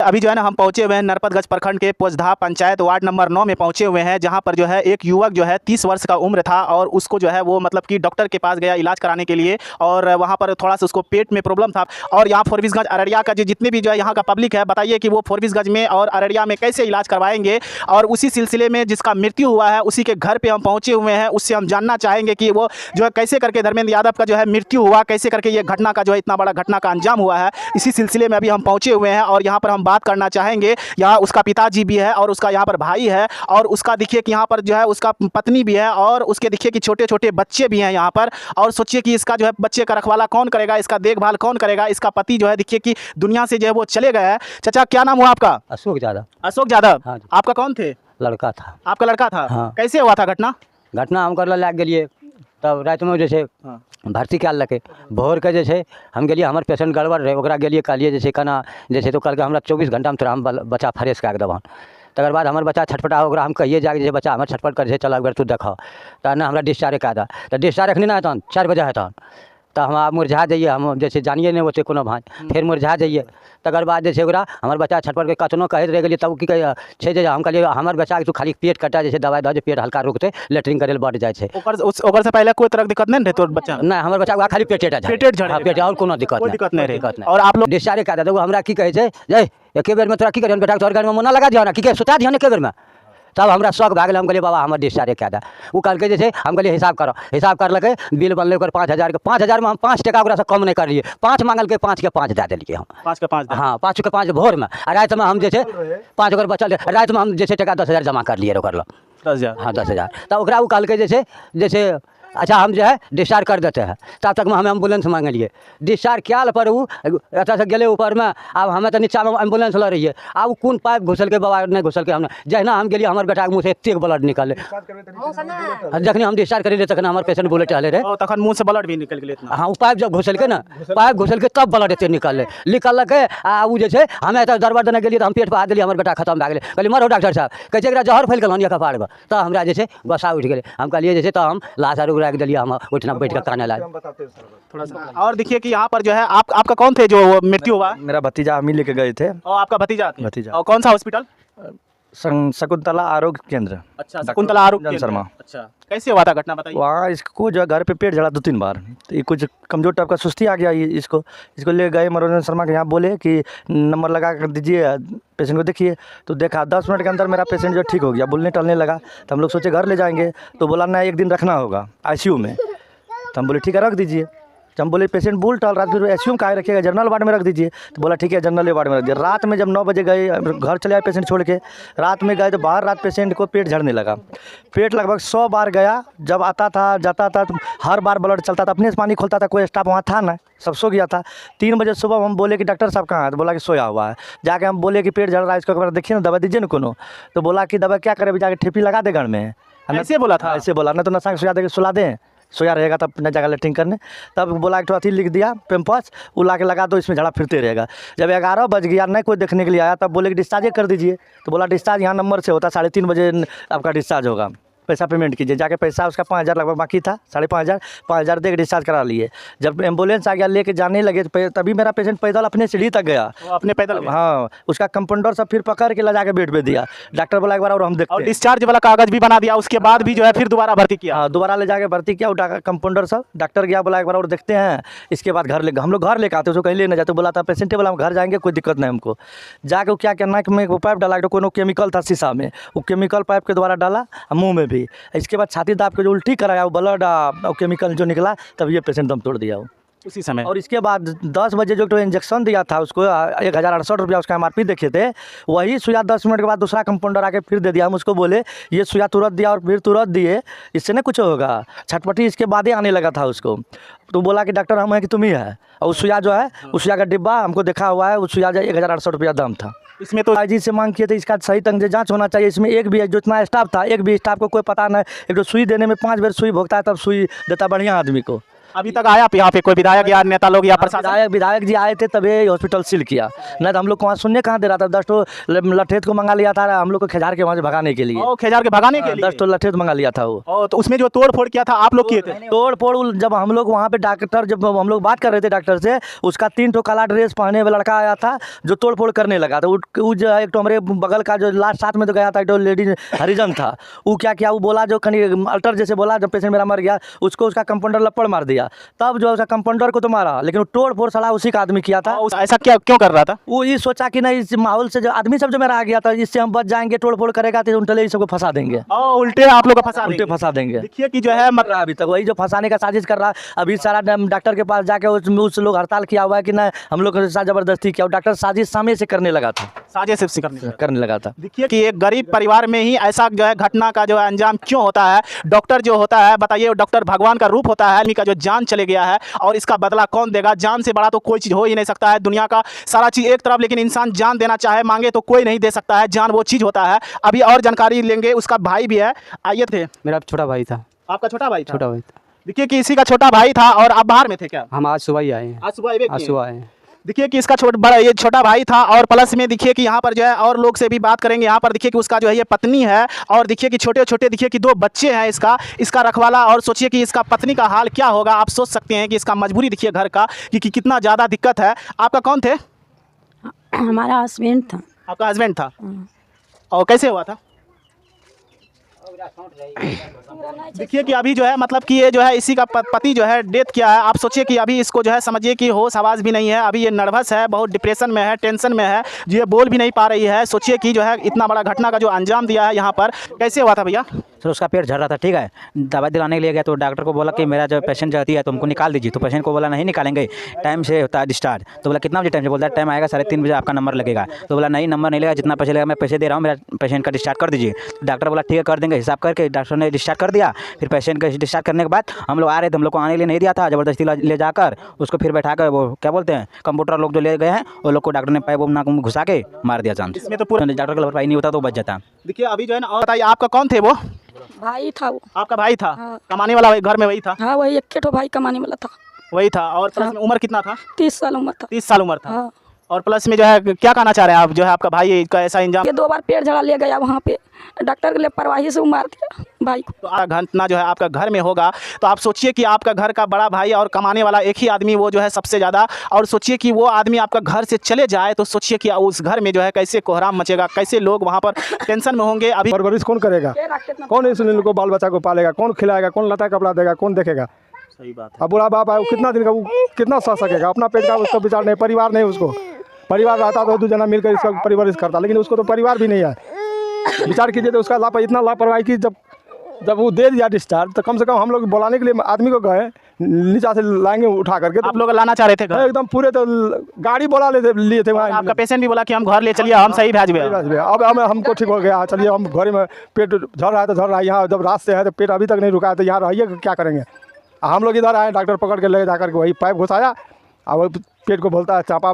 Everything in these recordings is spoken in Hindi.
अभी जो है ना हम पहुंचे हुए हैं नरपतगंज प्रखंड के पोजधा पंचायत वार्ड नंबर 9 में पहुंचे हुए हैं, जहां पर जो है एक युवक जो है 30 वर्ष का उम्र था और उसको जो है वो मतलब कि डॉक्टर के पास गया इलाज कराने के लिए और वहां पर थोड़ा सा उसको पेट में प्रॉब्लम था। और यहाँ फोरबिसगंज अररिया का जो जितने भी जो है यहाँ का पब्लिक है, बताइए कि वो फोरबिसगंज में और अररिया में कैसे इलाज करवाएंगे। और उसी सिलसिले में जिसका मृत्यु हुआ है उसी के घर पर हम पहुँचे हुए हैं, उससे हम जानना चाहेंगे कि वो जो है कैसे करके धर्मेंद्र यादव का जो है मृत्यु हुआ, कैसे करके ये घटना का जो है इतना बड़ा घटना का अंजाम हुआ है। इसी सिलसिले में अभी हम पहुँचे हुए हैं और यहाँ पर हम बात करना चाहेंगे। यहाँ उसका पिताजी भी है और उसका यहाँ पर भाई है और उसका देखिए कि यहाँ पर जो है उसका पत्नी भी है और उसके देखिए कि छोटे छोटे बच्चे भी हैं यहाँ पर। और सोचिए कि इसका जो है बच्चे का रखवाला कौन करेगा, इसका देखभाल कौन करेगा। इसका पति जो है देखिए कि दुनिया से जो है वो चले गए हैं। चाचा क्या नाम हुआ आपका? अशोक यादव। अशोक यादव। हाँ। आपका कौन थे? लड़का था। आपका लड़का था? हाँ। कैसे हुआ था घटना? घटना हम कर लाग गए तब रात में जैसे भर्ती कल लगे भोर के जैसे हम गए हमारे पेशेंट गड़बड़ रहे ओकरा गए कहलिए जैसे कहना जैसे तो कल के हमारा 24 घंटा में तोरा हम बच्चा फ्रेश करा देवन। तकर बाद हमारे बच्चा छटपटा ओकरा हम कहिए जाके जैसे बच्चा हमारे छटपट कर चल तू देखो तो ना हमारा डिस्चार्ज करा दा तो डिस्चार्ज रखनी ना हेतन 4 बजे हेतन तो हम आप मुरझा जाइए हम जैसे जानिए नहीं होते कोनो भाई फिर मुरझा जाइए। तकर बाद जैसे ओकरा हमारे बच्चा छटपट के कतनो कहते रह गए तब की कहे जे हम कहलिए हमारे बच्चा के तू खाली पेट कटा जैसे दवाई दो पेट हल्का रुकते लेटरिन करे बढ़ जाए। ओकर से पहले कोई तरह दिक्कत नहीं रहे तो बच्चा नहीं हमारे बच्चा खाली पेट पेट और कोनो दिक्कत नहीं। और आप लोग डिस्चार्ज करा दे हमरा की कहे जय एके बेर में तोरा की करियन बेटा तोहर घर में मोना लगा दिया ना की सुता दिया एके बेर में तब हमरा शौक भाग हम कहलिए बाबा हमारे डिस्चार्ज क्या दा वो कल के जैसे हम कहलिए हिसाब करो हिसाब कर लगे बिल बनल 5000 के 5000 में हम 5 टका ओकरा से कम नहीं कर लिए 5 मांगल के 5 के 5 दे दिए हम 5 के 5 हाँ 5 के 5 भोर में रात में हम जैसे 5 ओकर बचल रात में हम जैसे टका 10,000 जमा कर लिए ओकर 10,000 हाँ 10,000 तब ओकरा वो कल के जैसे अच्छा हम जो है डिस्चार्ज कर देते हैं तब तक में हमें एम्बुलेंस मांगे लिए डिस्चार्ज क्या पर वो अच्छा से गए ऊपर में अब हमें तो नीचा में एम्बुलेंस ल रही है अब कौन पाइप घुसल के बाबा नहीं घुसल के हमने जहना हम गए हमारे बेटा के मुँह से इतने ब्लड निकले जखनी हम डिस्चार्ज करें तक हमारे पेशेंट बुलेट हले रहे तक मुँह से ब्लड भी निकल गए। हाँ वो पाइप जब घुसल के ना पाइप घुसल के तब ब्लड इतने निकल के वो जैसे हमें दरबार देने के लिए हम पेट पर आ दिली हमारे बेटा खत्म भए गए कहलिए मरो डॉक्टर साहब कैसे जहर फैल गल कपाड़ में तो हमरा जैसे बसा उठ गए हम कहलिए जैसे तो हम लाश आर रख दिलिए हम उठना बैठ कर कहने लगे थोड़ा सा। और देखिए कि यहाँ पर जो है आपका कौन थे जो मृत्यु हुआ? मेरा भतीजा हम ही लेके गए थे। और आपका भतीजा? भतीजा। और कौन सा हॉस्पिटल? शकुंतला आरोग्य केंद्र। अच्छा शकुंतला आरोग्य शर्मा। अच्छा कैसे हुआ था घटना बताइए? वहाँ इसको जो घर पे पेट झड़ा 2-3 बार तो ये कुछ कमजोर टाइप का सुस्ती आ गया इसको ले गए मनोरंजन शर्मा के यहाँ बोले कि नंबर लगा कर दीजिए पेशेंट को देखिए तो देखा 10 मिनट के अंदर मेरा पेशेंट जो ठीक हो गया बोलने टलने लगा। तो हम लोग सोचे घर ले जाएंगे तो बोला ना 1 दिन रखना होगा ICU में। तो हम बोले ठीक है रख दीजिए। तो हम बोले पेशेंट बोल टल रहा फिर ICU में काहे रखिएगा जनरल वार्ड में रख दीजिए। तो बोला ठीक है जनरल वार्ड में रख दिया। रात में जब 9 बजे गए घर चले आए पेशेंट छोड़ के रात में गए तो बाहर रात पेशेंट को पेट झड़ने लगा। पेट लगभग 100 बार गया जब आता था जाता था तो हर बार ब्लड चलता था अपने से पानी खोलता था कोई स्टाफ वहाँ था ना सब सो गया था। 3 बजे सुबह हम बोले कि डॉक्टर साहब कहाँ है? तो बोला कि सोया हुआ है। जाके हम बोले कि पेट झड़ रहा है इसको एक बार देखिए ना दवा दीजिए ना कोनो। तो बोला कि दवा क्या करे जाके ठेपी लगा दे घर में। ऐसे बोला था? ऐसे बोला ना तो नशा सुला दे सुला दें सोया रहेगा तब न जगह लेटरिंग करने। तब बोला एक अथी लिख दिया पेम्पस वो ला के लगा दो इसमें झड़ा फिरते रहेगा। जब 11 बज गया नहीं कोई देखने के लिए आया तब बोले कि डिस्चार्ज कर दीजिए। तो बोला डिस्चार्ज यहाँ नंबर से होता 3:30 बजे आपका डिस्चार्ज होगा पैसा पेमेंट कीजिए। जाके पैसा उसका 5,000 लगभग बाकी था 5,500 दे के डिस्चार्ज करा लिए। जब एम्बुलेंस आ गया लेके जाने लगे तभी मेरा पेशेंट पैदल अपने सीढ़ी तक गया। अपने पैदल? हाँ उसका कंपाउंडर सब फिर पकड़ के ला जाके बेड पे दिया। डॉक्टर बोला एक बार और हम देखते और डिस्चार्ज वाला कागज भी बना दिया उसके बाद भी जो है फिर दोबारा भर्ती किया? हाँ दोबारा ले जाके भर्ती किया कंपाउंडर सब। डॉक्टर गया बोला एक बार और देखते हैं इसके बाद घर ले हम लोग घर लेकर आते उसको कहीं ले नहीं जाते। बोला था पेशेंट बोला हम घर जाएंगे कोई दिक्कत नहीं हमको। जाके वो क्या करना कि मैं वो पाइप डाला कोनो केमिकल था शीशा में वो केमिकल पाइप के द्वारा डाला मुँह में भी। इसके बाद छाती दाब के जो उल्टी कराया वो ब्लड और केमिकल जो निकला तब ये पेशेंट दम तोड़ दिया वो उसी समय। और इसके बाद 10 बजे जो इंजेक्शन दिया था उसको 1,068 रुपया उसका MRP देखे थे वही सुइया 10 मिनट के बाद दूसरा कंपाउंडर आके फिर दे दिया। हम उसको बोले ये सुइया तुरंत दिया और फिर तुरंत दिए इससे ना कुछ होगा। छटपटी इसके बाद ही आने लगा था उसको। तो बोला कि डॉक्टर हम है कि तुम ही है। और उस सुइया जो है उस सुइया का डिब्बा हमको देखा हुआ है उस सुइया 1,068 रुपया दाम था। इसमें तो IG से मांग किए थे इसका सही ढंग से जांच होना चाहिए। इसमें एक भी जितना स्टाफ था एक भी स्टाफ को कोई पता नहीं। एक तो सुई देने में 5 बार सुई भोगता है तब सुई देता बढ़िया आदमी को अभी तक आया यहाँ पे कोई विधायक या नेता लोग या प्रशासन? विधायक जी आए थे तभी हॉस्पिटल सील किया, नहीं तो हम लोग को वहाँ सुनने कहाँ दे रहा था। 10 तो लठेत को मंगा लिया था हम लोग को खिजार के वहाँ से भगाने के लिए। खेजार के भगाने के लिए 10 तो लठेत मंगा लिया था वो। तो उसमें जो तोड़ फोड़ किया था आप लोग किए थे? तोड़ फोड़ जब हम लोग वहाँ पे डॉक्टर, जब हम लोग बात कर रहे थे डॉक्टर से, उसका 3 ठो काला ड्रेस पहने हुआ लड़का आया था जो तोड़ फोड़ करने लगा था। वो जो एक तो हमारे बगल का जो लास्ट साथ में तो गया था, एक तो लेडीज हरिजन था, वो क्या किया, वो बोला जो कहीं अल्टर जैसे बोला, जब पेशेंट मेरा मर गया उसको उसका कंपाउंडर लपड़ मार दिया। तब जो उसका कंपाउंडर को तो मारा, लेकिन वो तोड़ फोड़ सड़ा उसी का आदमी किया था। ऐसा क्या क्यों कर रहा था? वो ये सोचा कि नहीं इस माहौल से जो आदमी सब जो मेरा आ गया था, इससे हम बच जाएंगे, तोड़ फोड़ करेगा तो उल्टे सबको फंसा देंगे, उल्टे आप लोग को फंसा देंगे। देखिए कि जो है मतलब अभी तक वही जो फंसाने का साजिश कर रहा। अभी सारा डॉक्टर के पास जाके उस लोग हड़ताल किया हुआ है कि ना हम लोग के साथ जबरदस्ती किया। डॉक्टर साजिश समय से करने लगा था, साजिश से करने लगा था। देखिए कि एक गरीब परिवार में ही ऐसा जो है घटना का जो है अंजाम क्यों होता है? डॉक्टर जो होता है, बताइए, डॉक्टर भगवान का रूप होता है। आदमी का जो जान चले गया है और इसका बदला कौन देगा? जान से बड़ा तो कोई चीज़ हो ही नहीं सकता है। दुनिया का सारा चीज़ एक तरफ, लेकिन इंसान जान देना चाहे मांगे तो कोई नहीं दे सकता है। जान वो चीज़ होता है। अभी और जानकारी लेंगे, उसका भाई भी है, आइए। थे मेरा छोटा भाई था। आपका छोटा भाई था? छोटा भाई था। देखिए कि इसी का छोटा भाई था और आप बाहर में थे क्या? हम आज सुबह ही आए हैं। आज सुबह आए हैं। देखिए कि इसका ये छोटा भाई था और प्लस में देखिए कि यहाँ पर जो है और लोग से भी बात करेंगे। यहाँ पर देखिए कि उसका जो है ये पत्नी है और देखिए कि छोटे छोटे देखिए कि 2 बच्चे हैं इसका रखवाला। और सोचिए कि इसका पत्नी का हाल क्या होगा। आप सोच सकते हैं कि इसका मजबूरी देखिए घर का कि कितना ज़्यादा दिक्कत है। आपका कौन थे? हमारा हस्बैंड था। आपका हस्बैंड था? और कैसे हुआ था? देखिए कि अभी जो है मतलब कि ये जो है इसी का पति जो है डेथ किया है। आप सोचिए कि अभी इसको जो है समझिए कि होश आवाज़ भी नहीं है। अभी ये नर्वस है, बहुत डिप्रेशन में है, टेंशन में है, जो ये बोल भी नहीं पा रही है। सोचिए कि जो है इतना बड़ा घटना का जो अंजाम दिया है यहाँ पर। कैसे हुआ था भैया? सर उसका पेट झड़ रहा था, ठीक है। दवाई दिलाने के लिए गया तो डॉक्टर को बोला कि मेरा जो पेशेंट जाती है तो हमको निकाल दीजिए। तो पेशेंट को बोला नहीं निकालेंगे, टाइम से होता है डिस्चार्ज। तो बोला कितना बजे टाइम से? बोलता है टाइम आएगा 3:30 बजे आपका नंबर लगेगा। तो बोला नहीं नंबर नहीं लगेगा, जितना पैसे लगेगा मैं पैसे दे रहा हूँ, मेरा पेशेंट का डिस्चार्ज कर दीजिए। डॉक्टर बोला ठीक है कर देंगे। हिसाब करके डॉक्टर ने डिस्चार्ज कर दिया। फिर पेशेंट का डिस्चार्ज करने के बाद हम लोग आ रहे थे, हम लोग को आने के लिए नहीं दिया था, ज़बरदस्ती ले जाकर उसको फिर बैठा कर वो क्या बोलते हैं कंप्यूटर लोग जो ले गए हैं वो लोग को डॉक्टर ने पाइप नाक में घुसा के मार दिया चांद। इसमें तो पूरा डॉक्टर का लापरवाही नहीं होता तो बच जाता। देखिए अभी जो है ना, और बताइए आपका कौन थे? वो भाई था वो। आपका भाई था? हाँ। कमाने वाला घर में वही था? हाँ वही एक ठो भाई कमाने वाला था। वही था। और प्लस में उम्र कितना था? 30 साल उम्र था। 30 साल उम्र था। हाँ। और प्लस में जो है क्या कहना चाह रहे हैं आप, जो है आपका भाई का ऐसा इंजाम? ये 2 बार पेट झड़ा ले गया वहाँ पे, डॉक्टर के लापरवाही से मार दिया भाई को। तो घटना जो है आपका घर में होगा तो आप सोचिए कि आपका घर का बड़ा भाई और कमाने वाला एक ही आदमी वो जो है सबसे ज़्यादा। और सोचिए कि वो आदमी आपका घर से चले जाए तो सोचिए कि उस घर में जो है कैसे कोहराम मचेगा, कैसे लोग वहाँ पर टेंशन में होंगे। अभी परवरिश कौन करेगा? कौन इस इन को बाल बच्चा को पालेगा? कौन खिलाएगा? कौन लता कपड़ा देगा? कौन देखेगा? सही बात है। अब बुढ़ा बाप है, वो कितना दिन का, वो कितना सह सकेगा? अपना पेट का उसका विचार नहीं, परिवार नहीं उसको। परिवार रहता तो 2 जना मिलकर इसका परवरिश करता, लेकिन उसको तो परिवार भी नहीं है। विचार कीजिए तो उसका इतना लापरवाही की जब वो दे दिया डिस्चार्ज तो कम से कम हम लोग बुलाने के लिए आदमी को गए, नीचा से लाएंगे उठा करके। आप लोग लाना चाह रहे थे घर? एकदम पूरे तो गाड़ी बोला लिए थे वहाँ। आपका पेशेंट भी बोला कि हम घर ले चलिए, हम सही भेज गए। अब हमको ठीक हो गया, चलिए हम घर में पेट झड़ रहा है तो झड़ रहा है। यहाँ जब रात से है तो पेट अभी तक नहीं रुका है तो यहाँ रहिए क्या करेंगे? हम लोग इधर आए, डॉक्टर पकड़ के ले जाकर के वही पाइप घुसाया और पेट को बोलता है चापा।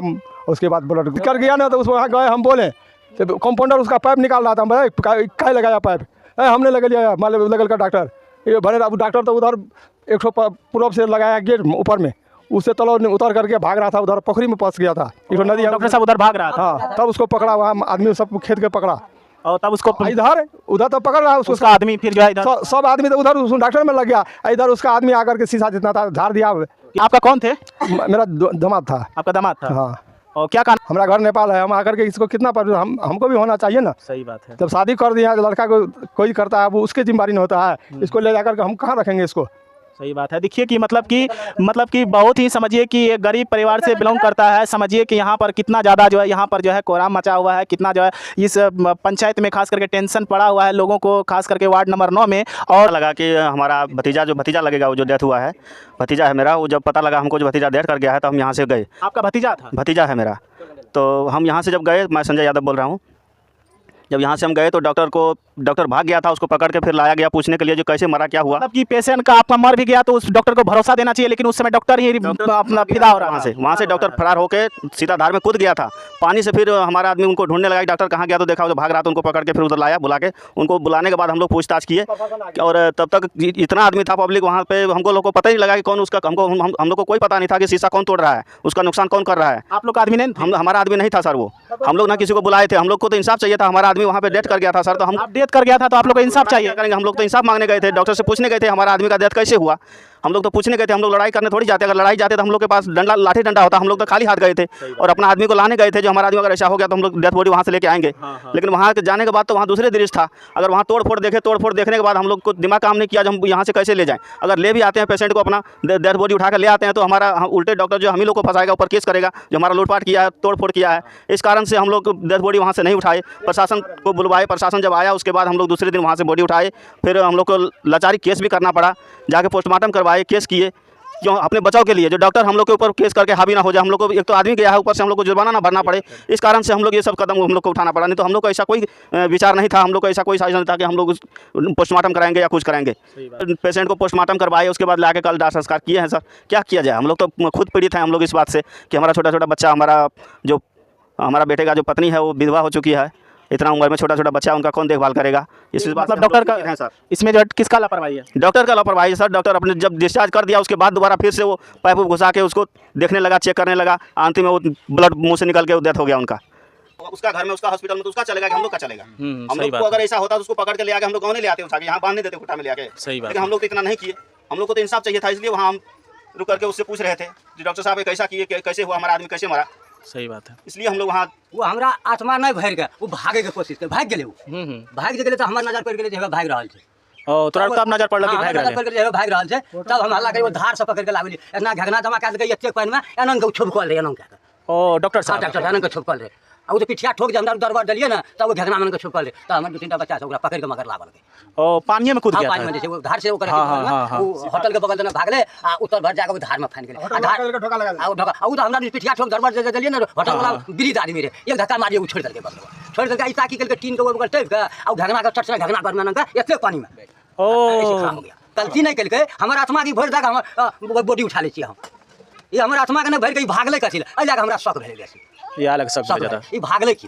उसके बाद ब्लड कर गया ना तो उस वहाँ गए, हम बोले तो कंपाउंडर उसका पाइप निकाल रहा था। हम बोले क्या लगाया पाइप? हमने लगा लिया, मतलब लगल का डॉक्टर ये भरे। अब डॉक्टर तो उधर 100 पूर्व से लगाया गेट ऊपर में, उससे तलो उतर करके भाग रहा था, उधर पोखरी में फंस गया था। एक नदी है, डॉक्टर साहब उधर भाग रहा था। हाँ, तब उसको पकड़ा, वहाँ आदमी सब खेत के पकड़ा और तब उसको इधर उधर तो पकड़ रहा है उसका आदमी। फिर जो है इधर सब आदमी तो उधर उस डॉक्टर में लग गया, इधर उसका आदमी आकर के शीशा जितना था झाड़ दिया। आपका कौन थे? मेरा दामाद था। आपका दामाद था? हाँ। और क्या कहना? हमारा घर नेपाल है, हम आकर के इसको कितना हमको भी होना चाहिए ना। सही बात है। जब शादी कर दिया लड़का को कोई करता है वो उसके जिम्मेदारी नहीं होता है। इसको ले जाकर के हम कहाँ रखेंगे इसको? सही बात है। देखिए कि मतलब कि बहुत ही समझिए कि एक गरीब परिवार से बिलोंग करता है। समझिए कि यहाँ पर कितना ज़्यादा जो है यहाँ पर जो है कोहराम मचा हुआ है, कितना जो है इस पंचायत में खास करके टेंशन पड़ा हुआ है लोगों को, खास करके वार्ड नंबर 9 में। और लगा कि हमारा भतीजा लगेगा, वो जो डेथ हुआ है भतीजा है मेरा। वो जब पता लगा हमको जो भतीजा डेथ कर गया है तो हम यहाँ से गए। आपका भतीजा था? भतीजा है मेरा। तो हम यहाँ से जब गए, मैं संजय यादव बोल रहा हूँ, जब यहाँ से हम गए तो डॉक्टर को डॉक्टर भाग गया था, उसको पकड़ के फिर लाया गया पूछने के लिए जो कैसे मरा क्या हुआ। मतलब कि पेशेंट का आपका मर भी गया तो उस डॉक्टर को भरोसा देना चाहिए, लेकिन उस समय डॉक्टर ही अपना फिदा हो रहा है। वहाँ से डॉक्टर फरार होकर सीताधार में कूद गया था पानी से। फिर हमारा आदमी उनको ढूंढने लगा, डॉक्टर कहाँ गया, तो देखा तो भाग रहा था। उनको पकड़ के फिर उधर लाया, बुला के उनको बुलाने के बाद हम लोग पूछताछ किए और तब तक इतना आदमी था पब्लिक वहाँ पे, हमको लोग को पता ही लगा कि कौन उसका, हमको हम लोग को कोई पता नहीं था कि शीशा कौन तोड़ रहा है, उसका नुकसान कौन कर रहा है। आप लोग का आदमी नहीं, हमारा आदमी नहीं था सर वो, हम लोग ना किसी को बुलाए थे, हम लोग को तो इंसाफ चाहिए था। हमारा आदमी वहाँ पे डेथ कर गया था सर, तो हम आप डेथ कर गया था तो आप लोग को इंसाफ चाहिए। करेंगे, हम लोग तो इंसाफ मांगने गए थे, डॉक्टर से पूछने गए थे हमारा आदमी का डेथ कैसे हुआ। हम लोग तो पूछने गए थे, हम लोग लड़ाई करने थोड़ी जाते। अगर लड़ाई जाते तो हम लोग के पास डंडा लाठी डंडा होता, हम लोग तो खाली हाथ गए थे और अपना आदमी को लाने गए थे। जो हमारा आदमी अगर ऐसा हो गया तो हम लोग डेथ बॉडी वहाँ से लेके आएंगे। लेकिन वहाँ जाने के बाद तो वहाँ दूसरे दृश्य था। अगर वहाँ तोड़ फोड़ देखने के बाद हम लोग को दिमाग काम नहीं किया जो हम यहाँ से कैसे ले जाएं। अगर ले भी आते हैं पेशेंट को, अपना डेथ बॉडी उठा कर ले आते हैं तो हमारा उल्टे डॉक्टर जो हम ही लोग को फंसाएगा, ऊपर केस करेगा जो हमारा लूटपाट किया है, तोड़ फोड़ किया है। इस कारण से हम लोग डेथ बॉडी वहाँ से नहीं उठाए, प्रशासन को बुलवाए। प्रशासन जब आया उसके बाद हम लोग दूसरे दिन वहाँ से बॉडी उठाए। फिर हम लोग को लाचारी केस भी करना पड़ा, जाके पोस्टमार्टम करवाए, केस किए, क्यों अपने बचाव के लिए। जो डॉक्टर हम लोग के ऊपर केस करके हावी ना हो जाए, हम लोग को एक तो आदमी गया है, ऊपर से हम लोग को जुर्माना ना भरना पड़े। इस कारण से हम लोग ये सब कदम हम लोग को उठाना पड़ा। नहीं तो हम लोग को ऐसा कोई विचार नहीं था, हम लोग को ऐसा कोई साजिश नहीं था कि हम लोग पोस्टमार्टम कराएंगे या कुछ कराएंगे। पेशेंट को पोस्टमार्टम करवाए, उसके बाद लाके कल दाह संस्कार किए हैं सर। क्या किया जाए, हम लोग तो खुद पीड़ित हैं हम लोग इस बात से कि हमारा छोटा छोटा बच्चा, हमारा बेटे का जो पत्नी है वो विधवा हो चुकी है। इतना उम्र में छोटा छोटा बच्चा, उनका कौन देखभाल करेगा। इस बात मतलब डॉक्टर का है सर, इसमें जो किसका लापरवाही है? डॉक्टर का लापरवाही है सर। डॉक्टर अपने जब डिस्चार्ज कर दिया उसके बाद दोबारा फिर से वो पाइप घुसा के उसको देखने लगा, चेक करने लगा। अंतिम में वो ब्लड मुंह से निकल के डेथ हो गया उनका। उसका घर में, उसका हॉस्पिटल में तो उसका चलेगा कि हम लोग का चलेगा। हम लोग को अगर ऐसा होता तो उसको पकड़ के ले आके हम लोग गाँव नहीं ले आते, उठा के यहाँ बांध नहीं देते खुटा में ले आके। सही बात। लेकिन हम लोग तो इतना नहीं किए, हम लोग को तो इंसाफ चाहिए था, इसलिए वहाँ हम रुक करके उससे पूछ रहे थे कि डॉक्टर साहब कैसा किए, कैसे हुआ, हमारा आदमी कैसे मरा। सही बात है। इसलिए हम लोग वहाँ वो हमरा आत्मा नहीं भर गया, वो भागे के कोशिश कर, भाग गेले। भाग गेले तो हमार नजर पड़ गेले जे भाग रहल छै। ओ तुरंत तब नजर पड़ल कि भाग रहल छै, तब हम हल्ला के वो धार से पकड़ के लावली, इतना घगना जमा कर के एते पानी में एनन के छुपकल रे, एनन के। ओ डॉक्टर साहब, डॉक्टर एनन के छुपकल रे। आ वो तो पिठिया ठोक जे हमरा दरबार डलिए ना, तब वो घगना मन के छुपकल रे। तब हमर दो तीन टा बच्चा से ओकरा पकड़ के मगर लावल के। ओ पानी में कूद गया पानी में जैसे वो धार से ओकरा वो होटल के बगल में भागले आ उत्तर भर जाके वो धार में फान गेले। आ धार आ ढोका आ तो हमरा पिठिया ठोक दरबार जे दलिए ना, होटल वाला बिरिद आदमी रे, एक धक्का मारिए वो छोड़ देलके बगल, छोड़ देलके ऐसा की के टीन के ऊपर टेप के आ घगना के चट घगना कर में का एते पानी में ओ हो गया। गलती नहीं केलके, हमर आत्मा की भर जाके हमर बॉडी उठा ले छी हम। ये हमर आत्मा के ने भर के भागले कथि ए जाके हमरा शक भेल गेल। ये अलग सब ज्यादा ई भागले की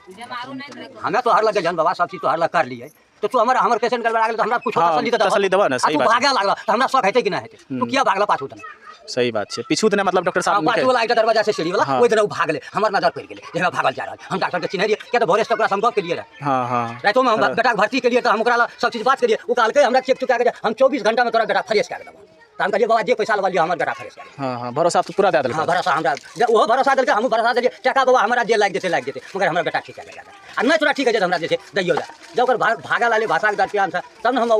हमें तो हर लगे जन बाबा सब चीज तो हर लग कर लिए, तो तू हमर पेशेंट करबा लागल तो हमरा कुछ तसल्ली देबा ना। सही बात, भागे लागल तो हमरा शक हेते कि नहीं हेते, तू किया भागला पाछू तने। सही बात है। पीछू तने मतलब डॉक्टर साहब पाछू वाला दरवाजा से सीढ़ी वाला ओइ दिन भागले, हमर नजर पड़ गेले जे भागल जा रहल। हम डॉक्टर के चिन्ह दिए क्या तो भोरे से ओकरा संपर्क के लिए रहे। हां हां, रातों में हम बेटा भर्ती के लिए तो हम ओकरा सब चीज बात करिए, वो कहल के हमरा चेक चुका के हम 24 घंटा में तोरा बेटा फ्रेश कर देबो। तो हम कहलिए बाबा जे पैसा लगा लियो हमर बेटा फ्रेश कर। हां हां, भरोसा तो पूरा दे देलक। हां भरोसा हमरा वो भरोसा देलके, हम भरोसा देलिए टका बाबा हमरा जे लाग देते मगर हमरा बेटा ठीक है लगा। आ नहीं तोरा ठीक है जे हमरा जे दैयो जा जब ओकर भागा लाले भाषा के दातियान से तब न हम